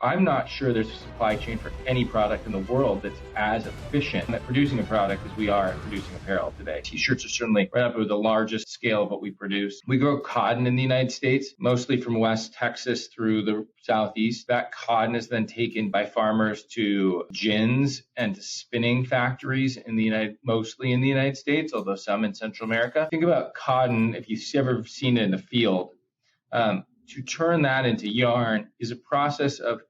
I'm not sure there's a supply chain for any product in the world that's as efficient at producing a product as we are at producing apparel today. T-shirts are certainly right up with the largest scale of what we produce. We grow cotton in the United States, mostly from West Texas through the Southeast. That cotton is then taken by farmers to gins and to spinning factories mostly in the United States, although some in Central America. Think about cotton, if you've ever seen it in the field. To turn that into yarn is a process of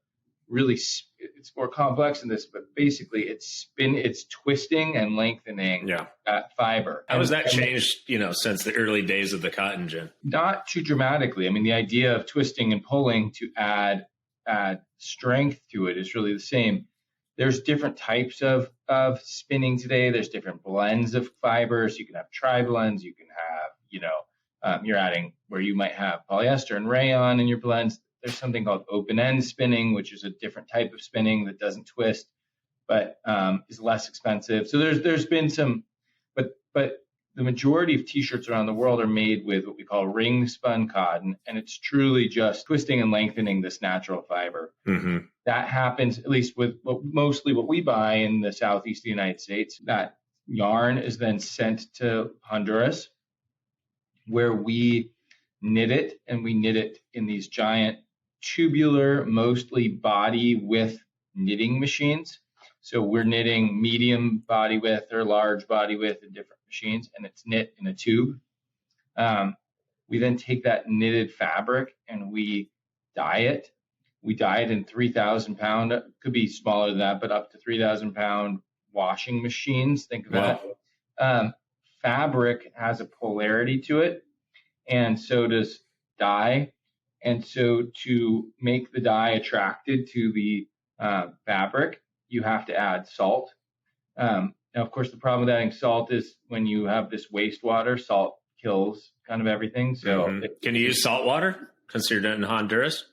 really, it's more complex than this, but basically it's twisting and lengthening that fiber. How has that changed, since the early days of the cotton gin? Not too dramatically. I mean, the idea of twisting and pulling to add strength to it is really the same. There's different types of spinning today. There's different blends of fibers. You can have tri-blends. You can have, you're adding where you might have polyester and rayon in your blends. There's something called open-end spinning, which is a different type of spinning that doesn't twist, but is less expensive. So there's been some, but the majority of T-shirts around the world are made with what we call ring-spun cotton, and it's truly just twisting and lengthening this natural fiber. Mm-hmm. That happens, at least with mostly what we buy in the Southeast of the United States. That yarn is then sent to Honduras, where we knit it, and we knit it in these giant tubular, mostly body width knitting machines. So we're knitting medium body width or large body width in different machines, and it's knit in a tube. We then take that knitted fabric and we dye it. We dye it in 3,000 pound, could be smaller than that, but up to 3,000 pound washing machines. Think of that. Fabric has a polarity to it, and so does dye. And so to make the dye attracted to the fabric, you have to add salt. Now, of course, the problem with adding salt is when you have this wastewater, salt kills kind of everything. So Can you use salt water since you're in Honduras?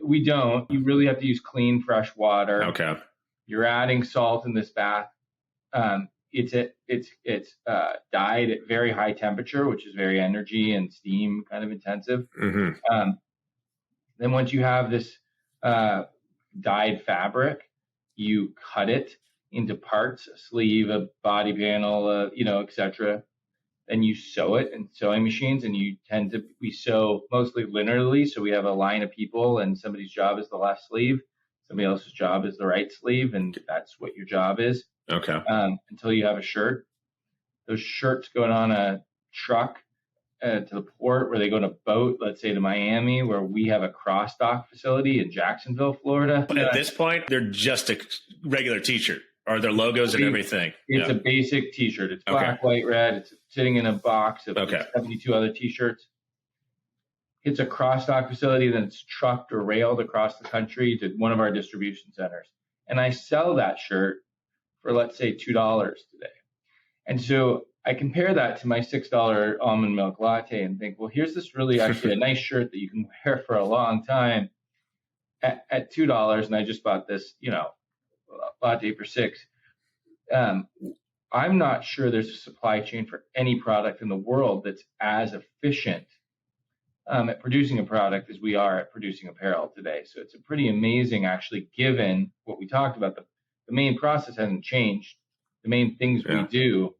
We don't. You really have to use clean, fresh water. Okay. You're adding salt in this bath. It's dyed at very high temperature, which is very energy and steam kind of intensive. Mm-hmm. Then once you have this dyed fabric, you cut it into parts, a sleeve, a body panel, etc. Then you sew it in sewing machines, and we sew mostly linearly. So we have a line of people, and somebody's job is the left sleeve, somebody else's job is the right sleeve, and that's what your job is. Okay. Until you have a shirt. Those shirts go on a truck to the port, where they go on a boat, let's say to Miami, where we have a cross dock facility in Jacksonville, Florida. But at this point, they're just a regular T-shirt. Are there logos and everything? It's a basic T-shirt. It's black, white, red. It's sitting in a box of 72 other T-shirts. It's a cross dock facility, then it's trucked or railed across the country to one of our distribution centers. And I sell that shirt for, let's say, $2 today. And so I compare that to my $6 almond milk latte and think, well, here's this really actually a nice shirt that you can wear for a long time at $2. And I just bought this, latte for $6. I'm not sure there's a supply chain for any product in the world that's as efficient at producing a product as we are at producing apparel today. So it's a pretty amazing, actually, given what we talked about. The main process hasn't changed. The main things we do,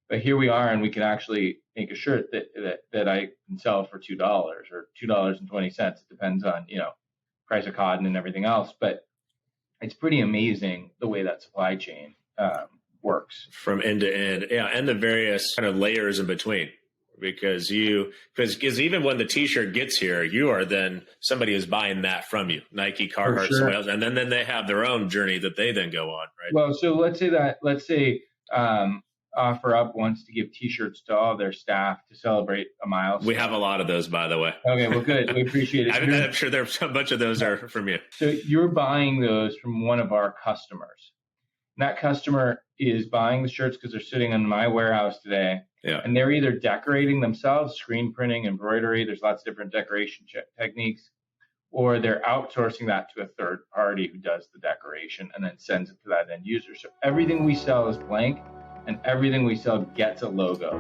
but here we are, and we can actually make a shirt that I can sell for $2 or $2.20. It depends on, price of cotton and everything else. But it's pretty amazing the way that supply chain works. From end to end. Yeah. And the various kind of layers in between. Because even when the T-shirt gets here, you are then somebody who's buying that from you, Nike, Carhartt, somebody else, and then they have their own journey that they then go on, right? Well, so let's say OfferUp wants to give T-shirts to all their staff to celebrate a milestone. We have a lot of those, by the way. Okay, well, good. We appreciate it. I'm sure there's a bunch of those are from you. So you're buying those from one of our customers. And that customer is buying the shirts because they're sitting in my warehouse today. Yeah. And they're either decorating themselves, screen printing, embroidery. There's lots of different decoration techniques. Or they're outsourcing that to a third party who does the decoration and then sends it to that end user. So everything we sell is blank, and everything we sell gets a logo.